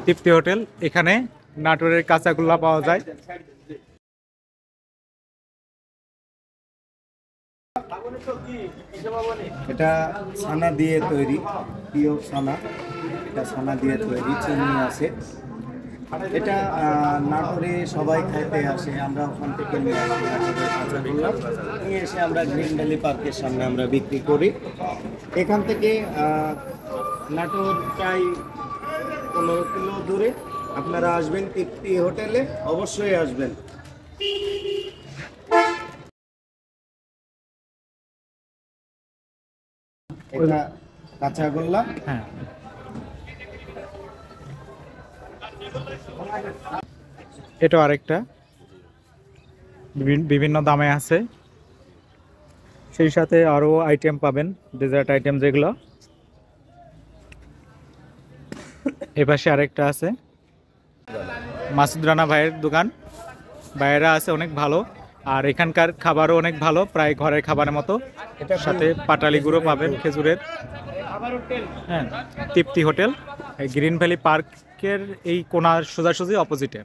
তৃপ্তি hotel. এখানে নাটোরের কাঁচাগোল্লা পাওয়া যায়। এটা ছানা দিয়ে তৈরি, পিওর ছানা। এটা ছানা দিয়ে তৈরি, চিনি আছে। এটা নাটোরে সবাই খাইতে আসে, আমরা ওখান থেকে নিয়ে আসি নাটোরের কাঁচাগোল্লা, নিয়ে এসে আমরা গ্রিন ভ্যালি পার্কের সামনে আমরা বিক্রি করি। এখান থেকে নাটোর প্রায় 15 কিলো দূরে। আপনারা আসবেন তৃপ্তি হোটেলে, অবশ্যই আসবেন। এটা কাঁচাগোল্লা। হ্যাঁ, এটা আরেকটা বিভিন্ন দামে আছে, সেই সাথে আরো আইটেম পাবেন, ডেজার্ট আইটেম যেগুলো। এপাশে আরেকটা আছে মাসুদ রানা ভাইয়ের দোকান। ভাইয়েরা আছে অনেক ভালো, আর এখানকার খাবারও অনেক ভালো, প্রায় ঘরের খাবারের মতো। এটার সাথে পাটালি গুঁড়ো পাবেন খেজুরের। হ্যাঁ, তৃপ্তি হোটেল, গ্রিন ভ্যালি পার্কের এই কোনার সোজাসুজি অপোজিটে।